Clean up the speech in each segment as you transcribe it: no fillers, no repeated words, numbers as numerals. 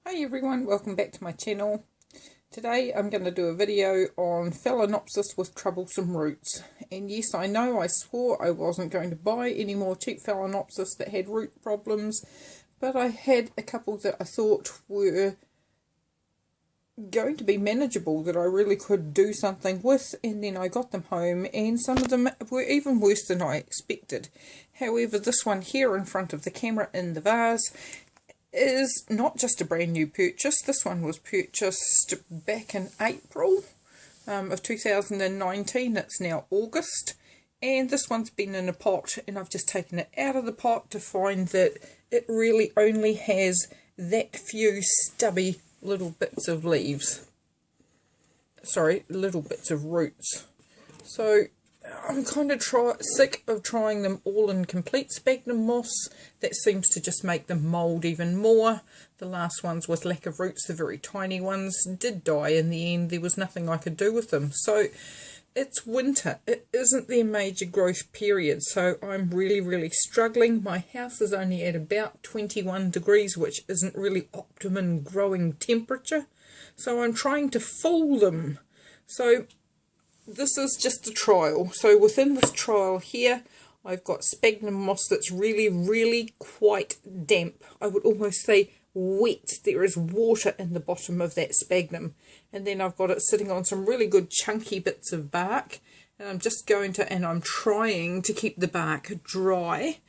Hi everyone, welcome back to my channel. Today I'm going to do a video on Phalaenopsis with troublesome roots. And yes, I know I swore I wasn't going to buy any more cheap Phalaenopsis that had root problems, but I had a couple that I thought were going to be manageable, that I really could do something with, and then I got them home and some of them were even worse than I expected. However, this one here in front of the camera in the vase is not just a brand new purchase. This one was purchased back in April of 2019. It's now August, and this one's been in a pot, and I've just taken it out of the pot to find that it really only has that few stubby little bits of leaves. Sorry, little bits of roots. So I'm kind of sick of trying them all in complete sphagnum moss. That seems to just make them mould even more. The last ones with lack of roots, the very tiny ones, did die in the end. There was nothing I could do with them. So it's winter. It isn't their major growth period. So I'm really struggling. My house is only at about 21 degrees, which isn't really optimum growing temperature. So I'm trying to fool them. So this is just a trial. So within this trial here, I've got sphagnum moss that's really quite damp. I would almost say wet. There is water in the bottom of that sphagnum. And then I've got it sitting on some really good chunky bits of bark. And I'm just going to, and I'm trying to keep the bark dry.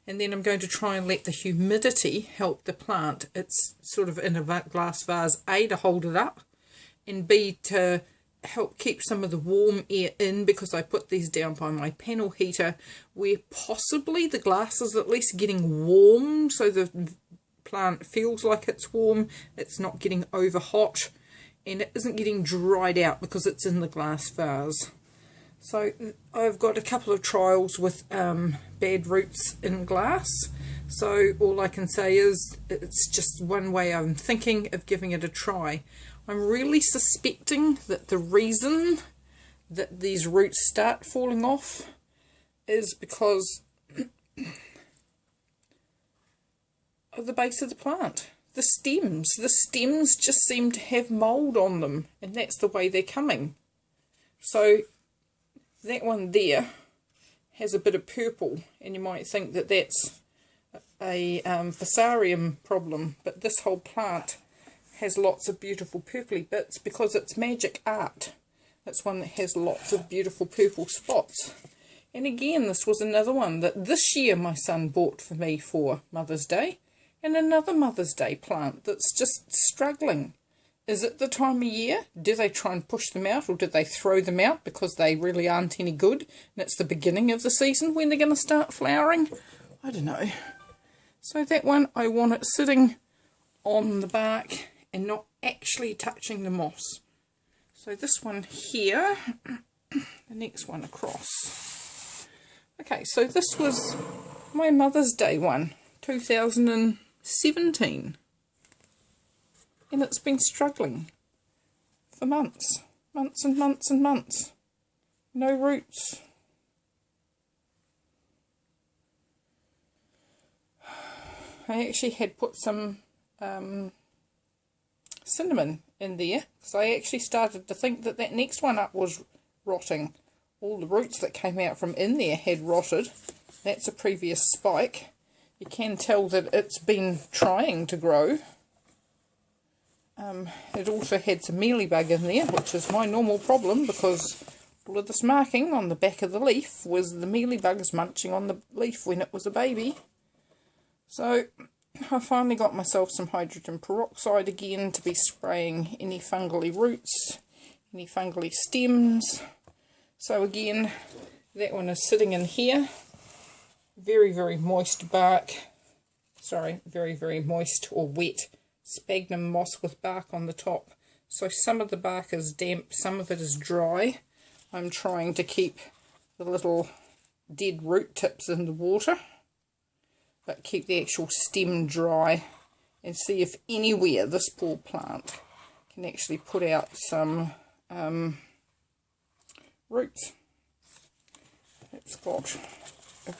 And then I'm going to try and let the humidity help the plant. It's sort of in a glass vase, A, to hold it up, and B, to help keep some of the warm air in, because I put these down by my panel heater where possibly the glass is at least getting warm, so the plant feels like it's warm, it's not getting over hot, and it isn't getting dried out because it's in the glass vase. So I've got a couple of trials with bad roots in glass, so all I can say is it's just one way I'm thinking of giving it a try. I'm really suspecting that the reason that these roots start falling off is because of the base of the plant. The stems just seem to have mould on them, and that's the way they're coming. So that one there has a bit of purple, and you might think that that's a fusarium problem, but this whole plant has lots of beautiful purpley bits because it's magic art. It's one that has lots of beautiful purple spots. And again, this was another one that this year my son bought for me for Mother's Day, and another Mother's Day plant that's just struggling. Is it the time of year? Do they try and push them out, or do they throw them out because they really aren't any good and it's the beginning of the season when they're going to start flowering? I don't know. So that one, I want it sitting on the bark and not actually touching the moss. So this one here, the next one across. Okay, so this was my Mother's Day one, 2017. And it's been struggling for months and months. No roots. I actually had put some cinnamon in there, because I actually started to think that that next one up was rotting. All the roots that came out from in there had rotted. That's a previous spike. You can tell that it's been trying to grow. It also had some mealybug in there, which is my normal problem, because all of this marking on the back of the leaf was the mealybugs munching on the leaf when it was a baby. So I finally got myself some hydrogen peroxide again to be spraying any fungally roots, any fungally stems. So again, that one is sitting in here. Very moist bark. Sorry, very moist or wet sphagnum moss with bark on the top. So some of the bark is damp, some of it is dry. I'm trying to keep the little dead root tips in the water, but keep the actual stem dry, and see if anywhere this poor plant can actually put out some roots. It's got a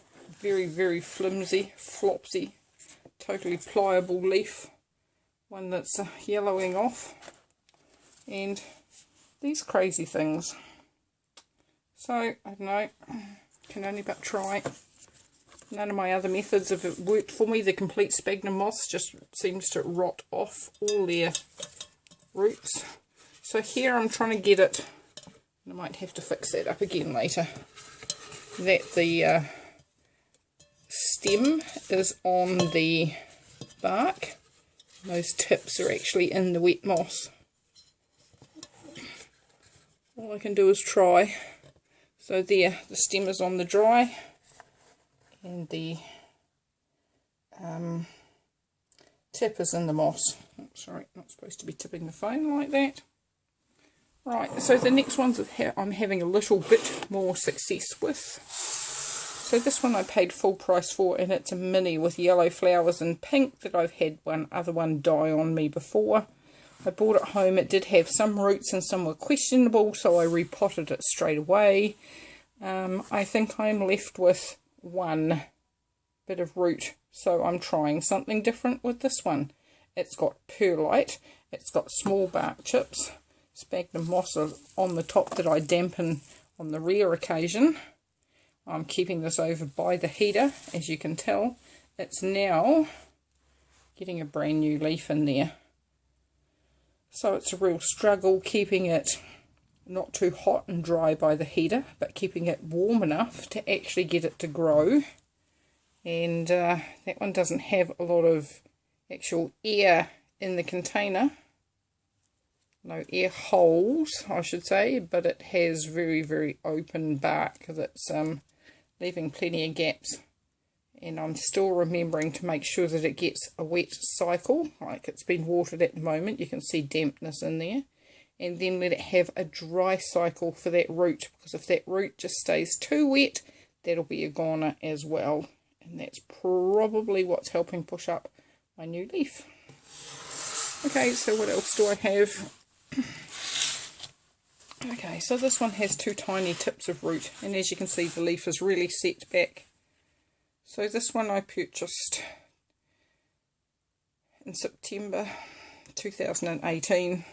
very flimsy, flopsy, totally pliable leaf. one that's yellowing off, and these crazy things. So, I don't know, can only but try. None of my other methods have worked for me. The complete sphagnum moss just seems to rot off all their roots. So here I'm trying to get it, and I might have to fix that up again later, that the stem is on the bark. Those tips are actually in the wet moss. All I can do is try. So there, the stem is on the dry, and the tip is in the moss. Oh, sorry, not supposed to be tipping the phone like that. Right, so the next ones I'm having a little bit more success with. So this one I paid full price for, and it's a mini with yellow flowers and pink that I've had one other one die on me before. I bought it home. It did have some roots and some were questionable, so I repotted it straight away. I think I'm left with one bit of root, so I'm trying something different with this one. It's got perlite, it's got small bark chips, sphagnum moss on the top that I dampen on the rare occasion. I'm keeping this over by the heater. As you can tell, it's now getting a brand new leaf in there. So it's a real struggle keeping it not too hot and dry by the heater, but keeping it warm enough to actually get it to grow. And that one doesn't have a lot of actual air in the container. No air holes, I should say, but it has very, very open bark that's leaving plenty of gaps. And I'm still remembering to make sure that it gets a wet cycle, like it's been watered at the moment. You can see dampness in there. And then let it have a dry cycle for that root, because if that root just stays too wet, that'll be a goner as well. And that's probably what's helping push up my new leaf. Okay, so what else do I have? Okay, so this one has two tiny tips of root, and as you can see the leaf is really set back. So this one I purchased in September 2018,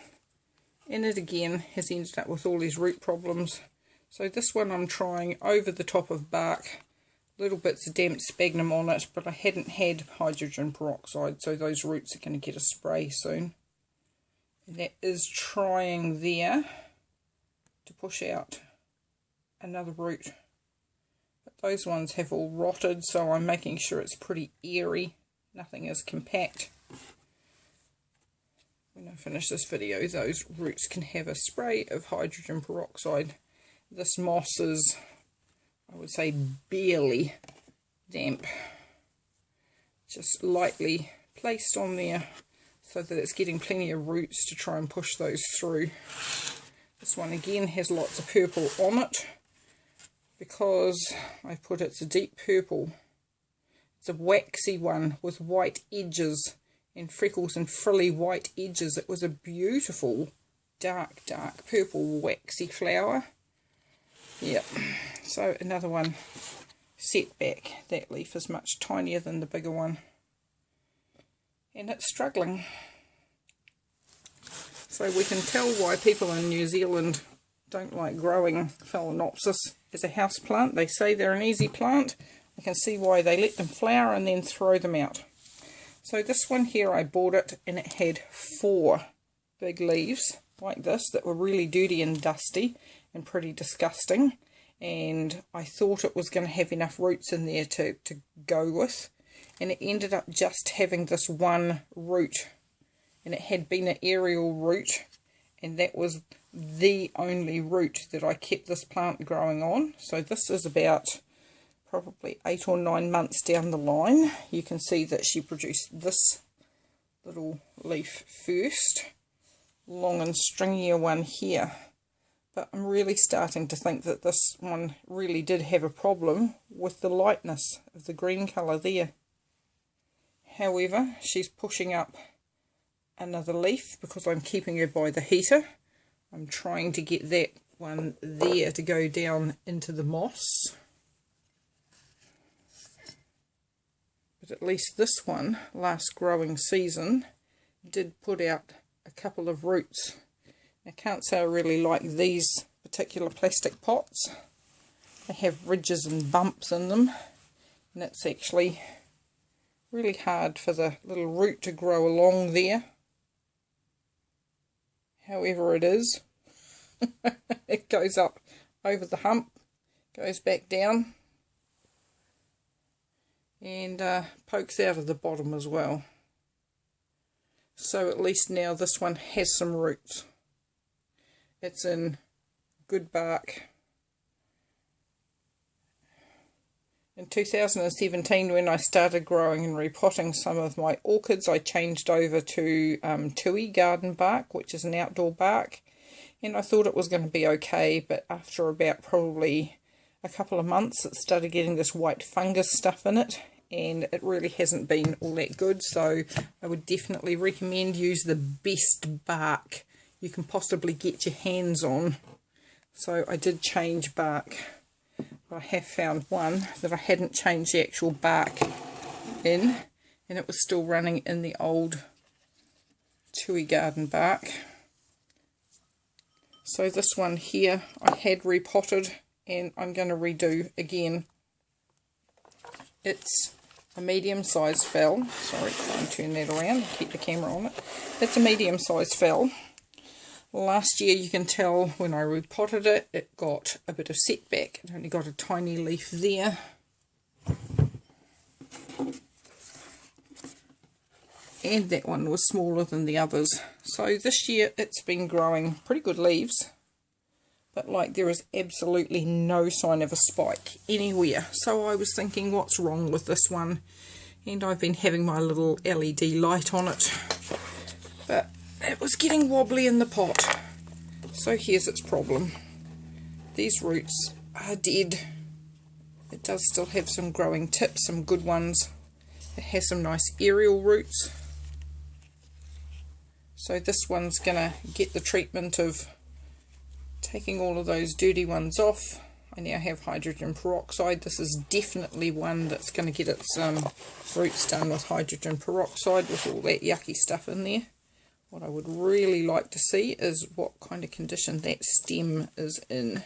and it again has ended up with all these root problems. So this one I'm trying over the top of bark, little bits of damp sphagnum on it, but I hadn't had hydrogen peroxide, so those roots are going to get a spray soon. And that is trying there to push out another root. But those ones have all rotted, so I'm making sure it's pretty airy, nothing is compact. When I finish this video, those roots can have a spray of hydrogen peroxide. This moss is, I would say, barely damp. Just lightly placed on there so that it's getting plenty of roots to try and push those through. This one again has lots of purple on it because I put it's a deep purple. It's a waxy one with white edges and freckles and frilly white edges. It was a beautiful dark purple waxy flower. Yep, so another one set back. That leaf is much tinier than the bigger one, and it's struggling. So we can tell why people in New Zealand don't like growing Phalaenopsis as a house plant. They say they're an easy plant. I can see why they let them flower and then throw them out. So this one here, I bought it and it had 4 big leaves like this that were really dirty and dusty and pretty disgusting. And I thought it was going to have enough roots in there to go with. And it ended up just having this one root. And it had been an aerial root, and that was the only root that I kept this plant growing on. So this is about probably 8 or 9 months down the line. You can see that she produced this little leaf first, long and stringier one here. But I'm really starting to think that this one really did have a problem with the lightness of the green colour there. However, she's pushing up another leaf because I'm keeping her by the heater. I'm trying to get that one there to go down into the moss. But at least this one, last growing season, did put out a couple of roots. I can't say I really like these particular plastic pots. They have ridges and bumps in them, and it's actually really hard for the little root to grow along there. However it is, it goes up over the hump, goes back down, and pokes out of the bottom as well. So at least now this one has some roots. It's in good bark. In 2017, when I started growing and repotting some of my orchids, I changed over to tui garden bark, which is an outdoor bark, and I thought it was going to be okay, but after about probably a couple of months it started getting this white fungus stuff in it, and it really hasn't been all that good. So I would definitely recommend use the best bark you can possibly get your hands on. So I did change bark. I have found one that I hadn't changed the actual bark in, and it was still running in the old tui garden bark. So this one here I had repotted, and I'm going to redo again. It's a medium-sized phal. Sorry, try and turn that around, keep the camera on it. It's a medium-sized phal. Last year, you can tell when I repotted it, it got a bit of setback. It only got a tiny leaf there. And that one was smaller than the others. So this year, it's been growing pretty good leaves. But like, there is absolutely no sign of a spike anywhere. So I was thinking, what's wrong with this one? And I've been having my little LED light on it. But it was getting wobbly in the pot. So here's its problem. These roots are dead. It does still have some growing tips, some good ones. It has some nice aerial roots. So this one's going to get the treatment of taking all of those dirty ones off. I now have hydrogen peroxide. This is definitely one that's going to get its roots done with hydrogen peroxide with all that yucky stuff in there. What I would really like to see is what kind of condition that stem is in,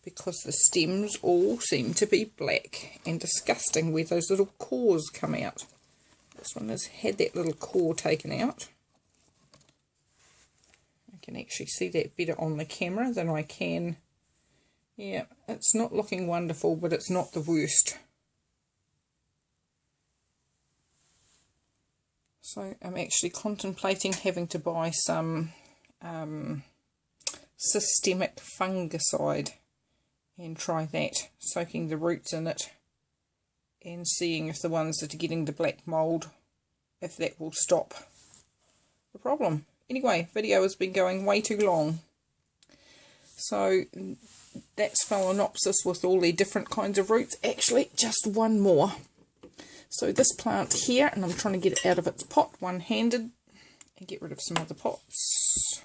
because the stems all seem to be black and disgusting where those little cores come out. This one has had that little core taken out. I can actually see that better on the camera than I can. Yeah, it's not looking wonderful, but it's not the worst. So I'm actually contemplating having to buy some systemic fungaside and try that, soaking the roots in it and seeing if the ones that are getting the black mould, if that will stop the problem. Anyway, video has been going way too long. So that's Phalaenopsis with all the different kinds of roots. Actually, just one more. So this plant here, and I'm trying to get it out of its pot one-handed and get rid of some other pots.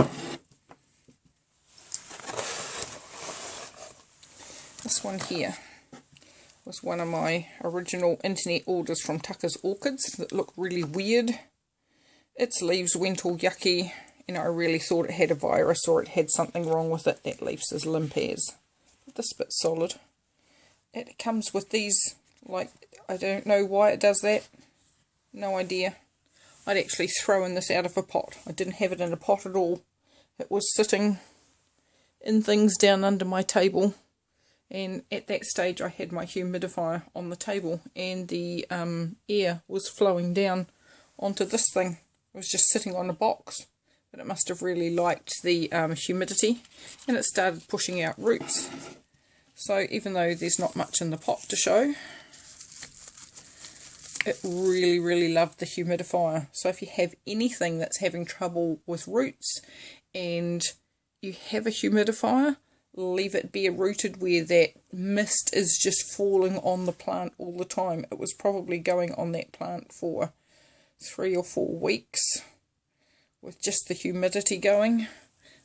This one here was one of my original internet orders from Tucker's Orchids that look really weird. Its leaves went all yucky, and I really thought it had a virus or it had something wrong with it. That leaf's as limp as. But this bit's solid. It comes with these, like, I don't know why it does that. No idea. I'd actually thrown this out of a pot. I didn't have it in a pot at all. It was sitting in things down under my table. And at that stage I had my humidifier on the table. And the air was flowing down onto this thing. It was just sitting on a box. But it must have really liked the humidity. And it started pushing out roots. So even though there's not much in the pot to show, it really loved the humidifier. So if you have anything that's having trouble with roots and you have a humidifier, leave it bare rooted where that mist is just falling on the plant all the time. It was probably going on that plant for 3 or 4 weeks with just the humidity going.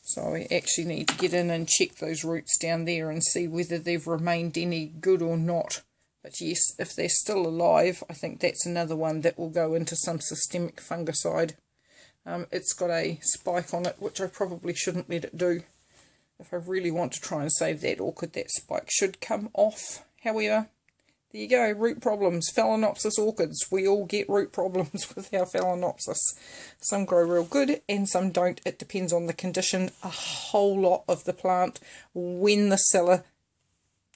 So I actually need to get in and check those roots down there and see whether they've remained any good or not. But yes, if they're still alive, I think that's another one that will go into some systemic fungicide. It's got a spike on it, which I probably shouldn't let it do. If I really want to try and save that orchid, that spike should come off. However, there you go, root problems. Phalaenopsis orchids. We all get root problems with our Phalaenopsis. Some grow real good and some don't. It depends on the condition, a whole lot of the plant, when the seller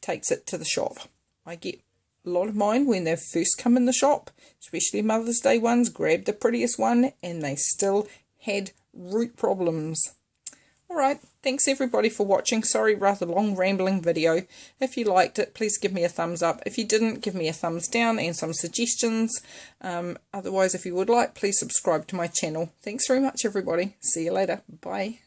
takes it to the shop. I get a lot of mine when they've first come in the shop, especially Mother's Day ones, grabbed the prettiest one and they still had root problems. Alright, thanks everybody for watching. Sorry, rather long rambling video. If you liked it, please give me a thumbs up. If you didn't, give me a thumbs down and some suggestions. Otherwise, if you would like, please subscribe to my channel. Thanks very much everybody. See you later. Bye.